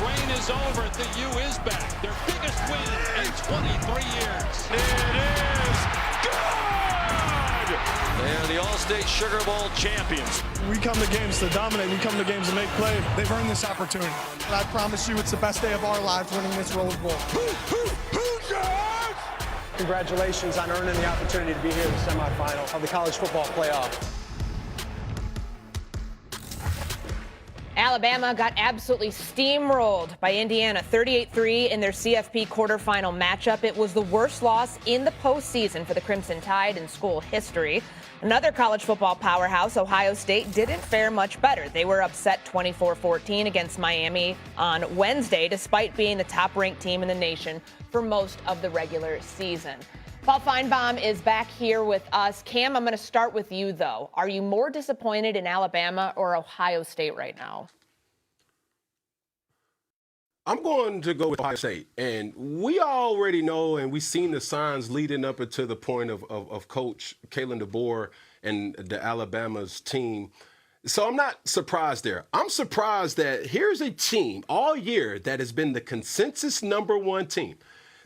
Rain is over. The U is back. Their biggest win in 23 years. It is good! They are the All-State Sugar Bowl champions. We come to games to dominate. We come to games to make play. They've earned this opportunity. And I promise you it's the best day of our lives winning this Rose Bowl. Congratulations on earning the opportunity to be here in the semifinal of the college football playoff. Alabama got absolutely steamrolled by Indiana 38-3 in their CFP quarterfinal matchup. It was the worst loss in the postseason for the Crimson Tide in school history. Another college football powerhouse, Ohio State, didn't fare much better. They were upset 24-14 against Miami on Wednesday, despite being the top-ranked team in the nation for most of the regular season. Paul Finebaum is back here with us. Cam, I'm going to start with you, though. Are you more disappointed in Alabama or Ohio State right now? I'm going to go with Ohio State. And we already know, and we've seen the signs leading up to the point of Coach Kalen DeBoer and the Alabama's team. So I'm not surprised there. I'm surprised that here's a team all year that has been the consensus #1 team.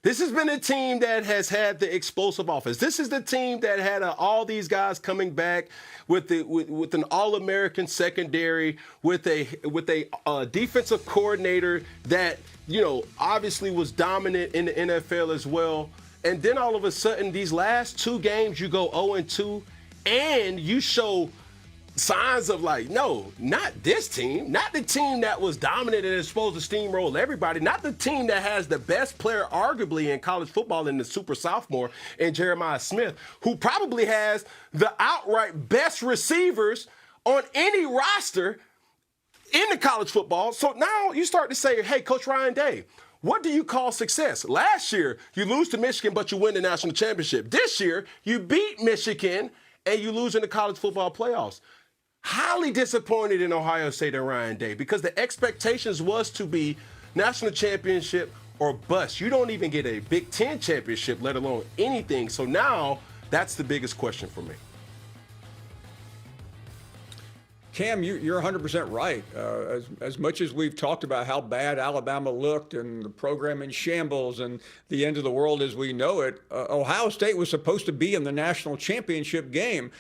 This has been a team that has had the explosive offense. This is the team that had all these guys coming back with an All-American secondary, with a defensive coordinator that, you know, obviously was dominant in the NFL as well. And then all of a sudden, these last two games, you go 0-2, and you show signs of like, no, not this team, not the team that was dominant and is supposed to steamroll everybody, not the team that has the best player arguably in college football in the super sophomore and Jeremiah Smith, who probably has the outright best receivers on any roster in the college football. So now you start to say, hey, Coach Ryan Day, what do you call success? Last year, you lose to Michigan, but you win the national championship. This year, you beat Michigan and you lose in the college football playoffs. Highly disappointed in Ohio State and Ryan Day because the expectations was to be national championship or bust. You don't even get a Big Ten championship, let alone anything. So now that's the biggest question for me. Cam, you're 100% right. As much as we've talked about how bad Alabama looked and the program in shambles and the end of the world as we know it, Ohio State was supposed to be in the national championship game.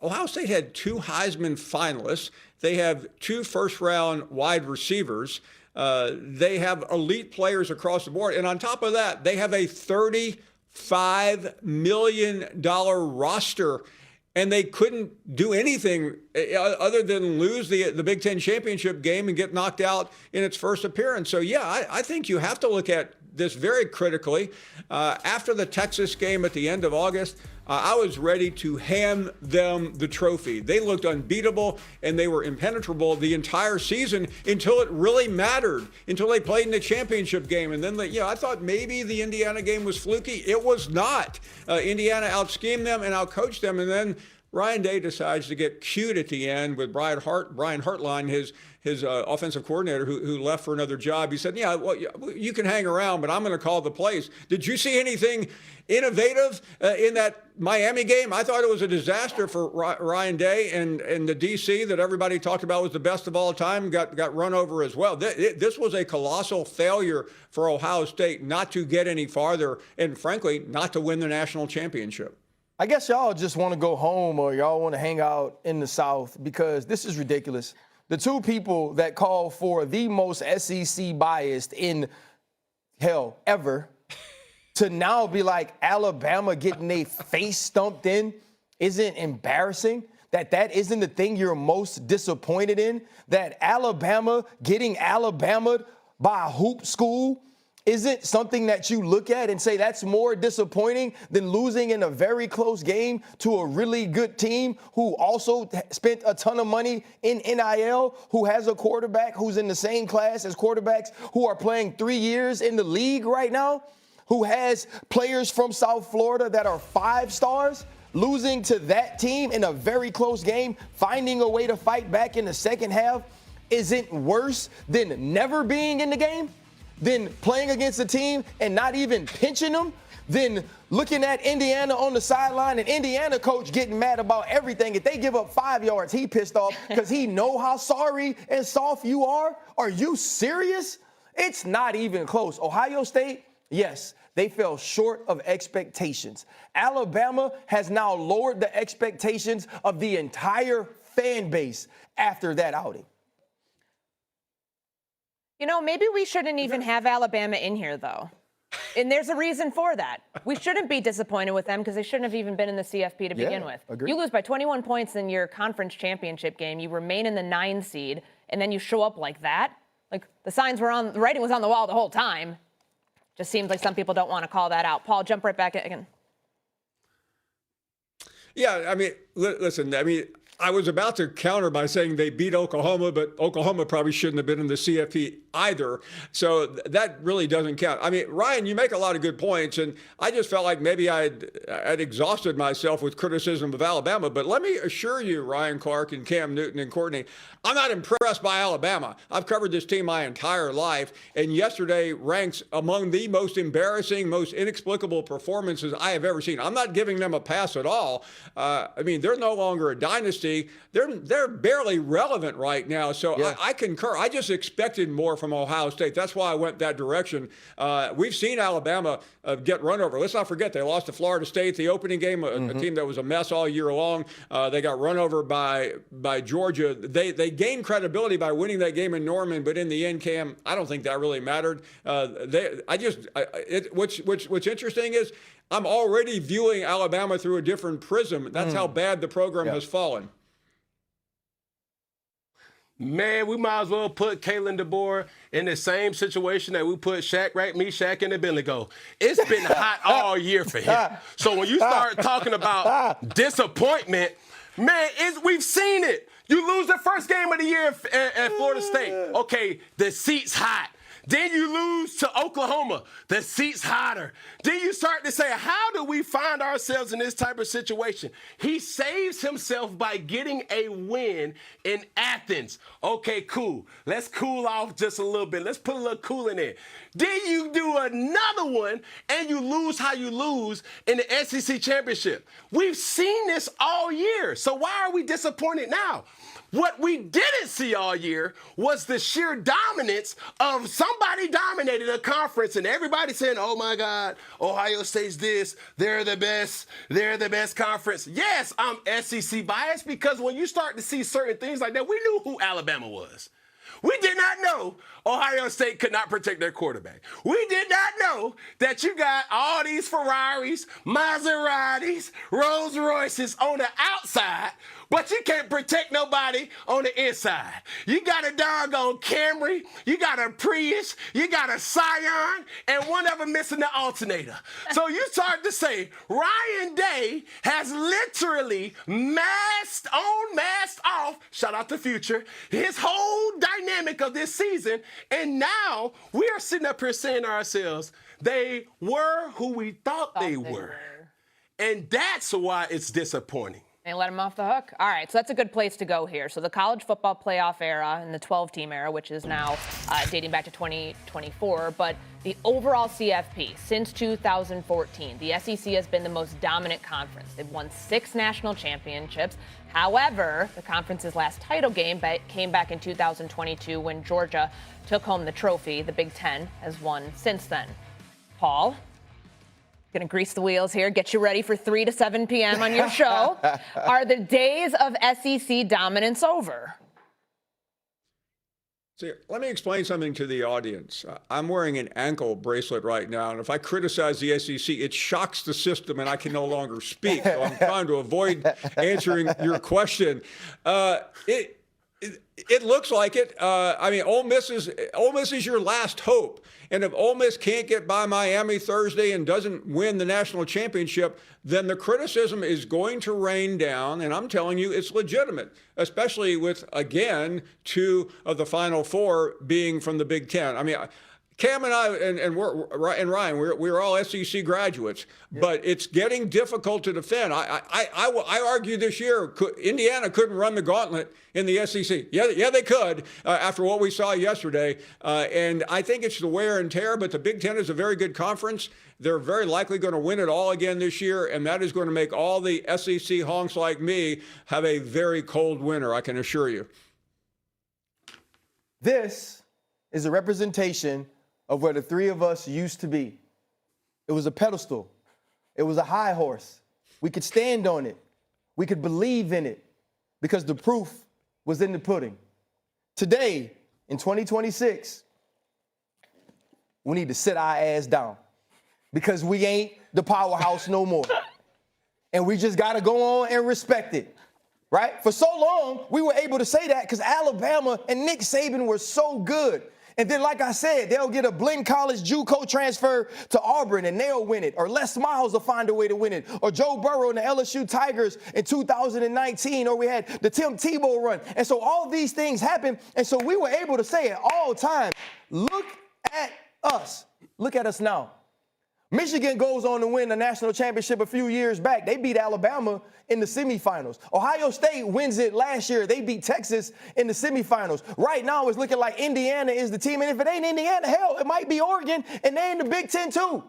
Ohio State had 2 Heisman finalists. They have 2 first-round wide receivers. They have elite players across the board. And on top of that, they have a $35 million roster. And they couldn't do anything other than lose the Big Ten championship game and get knocked out in its first appearance. So, yeah, I think you have to look at this very critically. After the Texas game at the end of August, I was ready to hand them the trophy. They looked unbeatable, and they were impenetrable the entire season until it really mattered, until they played in the championship game. And then, I thought maybe the Indiana game was fluky. It was not. Indiana out-schemed them and out-coached them, and then Ryan Day decides to get cute at the end with Brian Hartline, his offensive coordinator, who left for another job. He said, well, you can hang around, but I'm going to call the plays. Did you see anything innovative in that Miami game? I thought it was a disaster for Ryan Day, and the D.C. that everybody talked about was the best of all time got run over as well. This was a colossal failure for Ohio State not to get any farther and, frankly, not to win the national championship. I guess y'all just want to go home or y'all want to hang out in the South because this is ridiculous. The 2 people that call for the most SEC biased in hell ever to now be like Alabama getting a face stumped in isn't embarrassing, that isn't the thing you're most disappointed in, that Alabama getting Alabama'd by a hoop school isn't something that you look at and say that's more disappointing than losing in a very close game to a really good team who also spent a ton of money in NIL, who has a quarterback who's in the same class as quarterbacks who are playing 3 years in the league right now, who has players from South Florida that are 5 stars, losing to that team in a very close game, finding a way to fight back in the second half isn't worse than never being in the game? Than playing against a team and not even pinching them, than looking at Indiana on the sideline and Indiana coach getting mad about everything. If they give up 5 yards, he pissed off because he know how sorry and soft you are? Are you serious? It's not even close. Ohio State, yes, they fell short of expectations. Alabama has now lowered the expectations of the entire fan base after that outing. You know, maybe we shouldn't even have Alabama in here, though. And there's a reason for that. We shouldn't be disappointed with them because they shouldn't have even been in the CFP to begin with. Agreed. You lose by 21 points in your conference championship game. You remain in the 9 seed, and then you show up like that. Like, the writing was on the wall the whole time. Just seems like some people don't want to call that out. Paul, jump right back again. Yeah, I mean, listen, I was about to counter by saying they beat Oklahoma, but Oklahoma probably shouldn't have been in the CFP either. So that really doesn't count. I mean, Ryan, you make a lot of good points, and I just felt like maybe I'd exhausted myself with criticism of Alabama. But let me assure you, Ryan Clark and Cam Newton and Courtney, I'm not impressed by Alabama. I've covered this team my entire life, and yesterday ranks among the most embarrassing, most inexplicable performances I have ever seen. I'm not giving them a pass at all. I mean, they're no longer a dynasty. They're barely relevant right now. So yeah. I concur. I just expected more from Ohio State. That's why I went that direction. We've seen Alabama get run over. Let's not forget they lost to Florida State the opening game, a team that was a mess all year long. They got run over by Georgia. They gained credibility by winning that game in Norman, but in the end, Cam, I don't think that really mattered. What's interesting is I'm already viewing Alabama through a different prism. That's how bad the program has fallen. Man, we might as well put Kalen DeBoer in the same situation that we put Shaq, right? Me, Shaq, and Abednego. It's been hot all year for him. So when you start talking about disappointment, man, we've seen it. You lose the first game of the year at Florida State. Okay, the seat's hot. Then you lose to Oklahoma. The seat's hotter. Then you start to say, how do we find ourselves in this type of situation? He saves himself by getting a win in Athens. Okay, cool. Let's cool off just a little bit. Let's put a little cooling in. Then you do another one, and you lose how you lose in the SEC championship. We've seen this all year. So why are we disappointed now? What we didn't see all year was the sheer dominance of somebody dominated a conference and everybody saying, oh my God, Ohio State's this, they're the best conference. Yes, I'm SEC biased because when you start to see certain things like that, we knew who Alabama was. We did not know Ohio State could not protect their quarterback. We did not know that you got all these Ferraris, Maseratis, Rolls Royces on the outside, but you can't protect nobody on the inside. You got a doggone Camry, you got a Prius, you got a Scion, and one of them missing the alternator. So you start to say, Ryan Day has literally masked on, masked off, shout out to Future, his whole dynamic of this season, and now we are sitting up here saying to ourselves, they were who we thought they were. And that's why it's disappointing. They let him off the hook. All right, so that's a good place to go here. So the college football playoff era and the 12-team era, which is now dating back to 2024, but the overall CFP since 2014, the SEC has been the most dominant conference. They've won 6 national championships. However, the conference's last title game came back in 2022 when Georgia took home the trophy. The Big Ten has won since then. Paul? Going to grease the wheels here, get you ready for 3 to 7 p.m. on your show. Are the days of SEC dominance over? See, let me explain something to the audience. I'm wearing an ankle bracelet right now, and if I criticize the SEC, it shocks the system and I can no longer speak. So I'm trying to avoid answering your question. It looks like it. I mean, Ole Miss is your last hope. And if Ole Miss can't get by Miami Thursday and doesn't win the national championship, then the criticism is going to rain down. And I'm telling you, it's legitimate, especially with, again, 2 of the Final 4 being from the Big Ten. I mean, Cam and I and Ryan, we're all SEC graduates, but it's getting difficult to defend. I argue this year Indiana couldn't run the gauntlet in the SEC. Yeah, they could after what we saw yesterday, and I think it's the wear and tear. But the Big Ten is a very good conference. They're very likely going to win it all again this year, and that is going to make all the SEC honks like me have a very cold winter, I can assure you. This is a representation of where the three of us used to be. It was a pedestal. It was a high horse. We could stand on it. We could believe in it because the proof was in the pudding. Today, in 2026, we need to sit our ass down because we ain't the powerhouse no more. And we just got to go on and respect it, right? For so long, we were able to say that because Alabama and Nick Saban were so good. And then, like I said, they'll get a Blinn College JUCO transfer to Auburn and they'll win it. Or Les Miles will find a way to win it. Or Joe Burrow and the LSU Tigers in 2019. Or we had the Tim Tebow run. And so all these things happen. And so we were able to say at all times, look at us. Look at us now. Michigan goes on to win the national championship a few years back. They beat Alabama in the semifinals. Ohio State wins it last year. They beat Texas in the semifinals. Right now, it's looking like Indiana is the team. And if it ain't Indiana, hell, it might be Oregon, and they in the Big Ten too.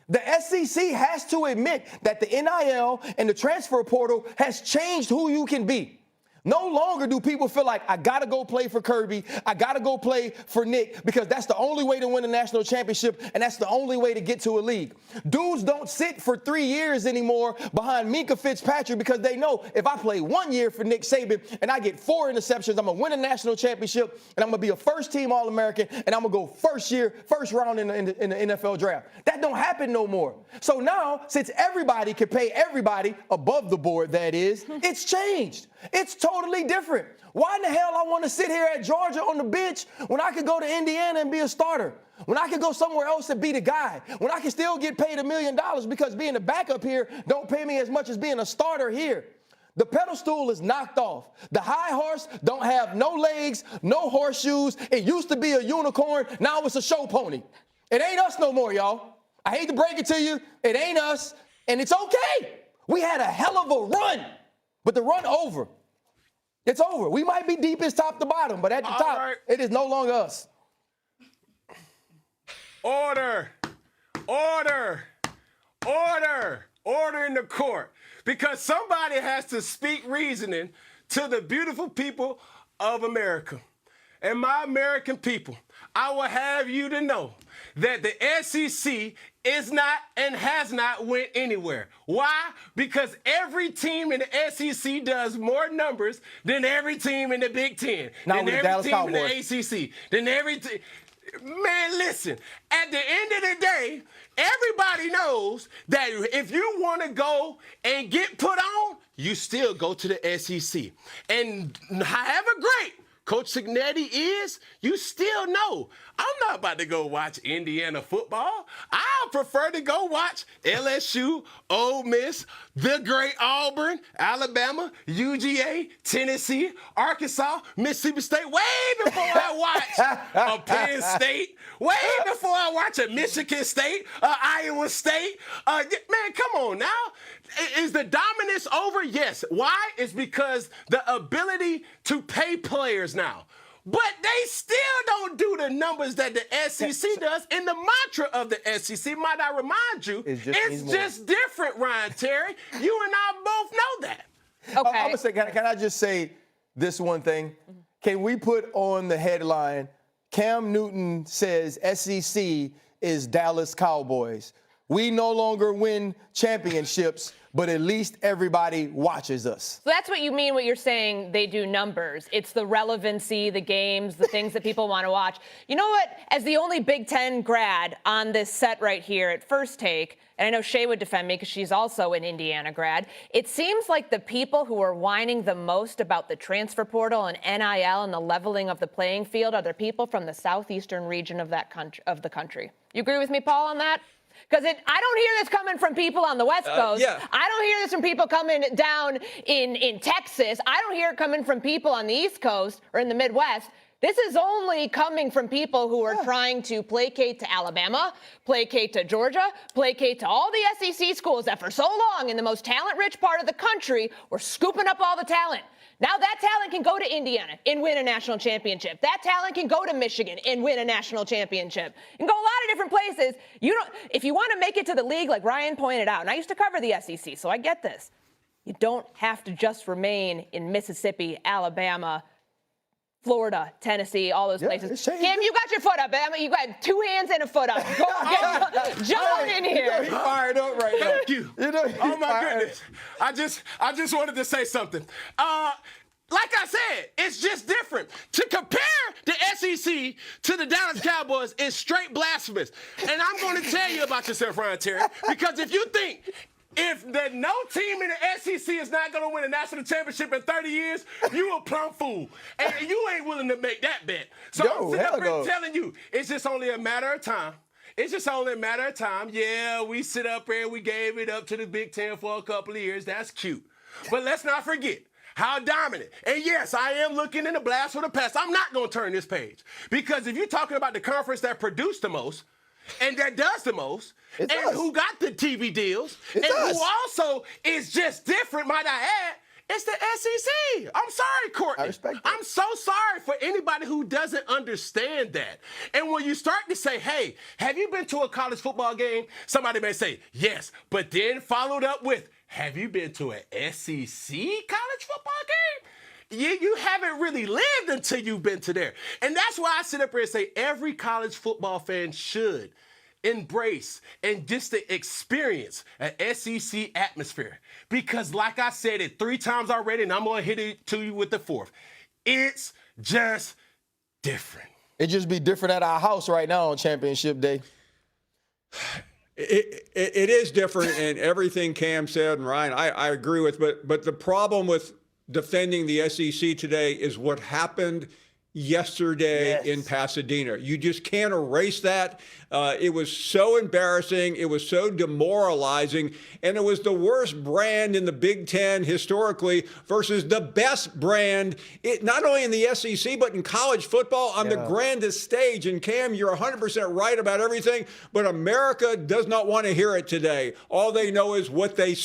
The SEC has to admit that the NIL and the transfer portal has changed who you can be. No longer do people feel like, I got to go play for Kirby, I got to go play for Nick, because that's the only way to win a national championship, and that's the only way to get to a league. Dudes don't sit for 3 years anymore behind Minka Fitzpatrick because they know if I play 1 year for Nick Saban and I get 4 interceptions, I'm going to win a national championship, and I'm going to be a first-team All-American, and I'm going to go first round in the NFL draft. That don't happen no more. So now, since everybody can pay everybody above the board, that is, it's changed. It's totally different. Why in the hell I want to sit here at Georgia on the bench when I could go to Indiana and be a starter? When I could go somewhere else and be the guy? When I can still get paid $1 million because being a backup here don't pay me as much as being a starter here? The pedestal is knocked off. The high horse don't have no legs, no horseshoes. It used to be a unicorn. Now it's a show pony. It ain't us no more, y'all. I hate to break it to you. It ain't us. And it's okay. We had a hell of a run. But the run over. It's over. We might be deepest top to bottom, but at the top, right, it is no longer us. Order. Order. Order. Order in the court. Because somebody has to speak reasoning to the beautiful people of America. And my American people, I will have you to know that the SEC is not and has not went anywhere. Why? Because every team in the SEC does more numbers than every team in the Big Ten, than every team in the ACC, than every team. Man, listen, at the end of the day, everybody knows that if you want to go and get put on, you still go to the SEC. And however great Coach Cignetti is, you still know, I'm not about to go watch Indiana football. I prefer to go watch LSU, Ole Miss, the great Auburn, Alabama, UGA, Tennessee, Arkansas, Mississippi State, way before I watch a Penn State, way before I watch a Michigan State, Iowa State. Man, come on now. Is the dominance over? Yes. Why? It's because the ability to pay players now. But they still don't do the numbers that the SEC does. And the mantra of the SEC, might I remind you, it's just different, Ryan Terry. You and I both know that. Okay. I'm going to say, can I just say this one thing? Can we put on the headline, Cam Newton says SEC is Dallas Cowboys? We no longer win championships, but at least everybody watches us. So that's what you mean, what you're saying, they do numbers. It's the relevancy, the games, the things that people want to watch. You know what? As the only Big Ten grad on this set right here at First Take, and I know Shay would defend me because she's also an Indiana grad, it seems like the people who are whining the most about the transfer portal and NIL and the leveling of the playing field are the people from the southeastern region of the country. You agree with me, Paul, on that? Because I don't hear this coming from people on the West Coast. Yeah. I don't hear this from people coming down in Texas. I don't hear it coming from people on the East Coast or in the Midwest. This is only coming from people who are trying to placate to Alabama, placate to Georgia, placate to all the SEC schools that for so long in the most talent-rich part of the country were scooping up all the talent. Now that talent can go to Indiana and win a national championship. That talent can go to Michigan and win a national championship. And go a lot of different places. If you want to make it to the league, like Ryan pointed out, and I used to cover the SEC, so I get this. You don't have to just remain in Mississippi, Alabama, Florida, Tennessee, all those places. Cam, you got your foot up. You got 2 hands and a foot up. Go jump on in here. He fired up right now. Thank you. Oh my goodness. I just wanted to say something. Like I said, it's just different. To compare the SEC to the Dallas Cowboys is straight blasphemous. And I'm going to tell you about yourself, Ryan Terry, because if you think if no team in the SEC is not going to win a national championship in 30 years, you a plumb fool. And you ain't willing to make that bet. So I'm sitting up here telling you, it's just only a matter of time. It's just only a matter of time. Yeah, we sit up here and we gave it up to the Big Ten for a couple of years. That's cute. But let's not forget how dominant. And yes, I am looking in the blast from the past. I'm not going to turn this page. Because if you're talking about the conference that produced the most, and that does the most, who got the TV deals, who also is just different, might I add, it's the SEC. I'm sorry, Courtney. I respect that. I'm so sorry for anybody who doesn't understand that. And when you start to say, hey, have you been to a college football game? Somebody may say, yes, but then followed up with, have you been to an SEC college football game? You haven't really lived until you've been to there. And that's why I sit up here and say every college football fan should embrace and just to experience an SEC atmosphere. Because like I said it 3 times already, and I'm going to hit it to you with the 4th. It's just different. It just be different at our house right now on championship day. It is different, and everything Cam said and Ryan, I agree with. But the problem with defending the SEC today is what happened yesterday in Pasadena. You just can't erase that. It was so embarrassing. It was so demoralizing. And it was the worst brand in the Big Ten historically versus the best brand, not only in the SEC, but in college football on the grandest stage. And Cam, you're 100% right about everything, but America does not want to hear it today. All they know is what they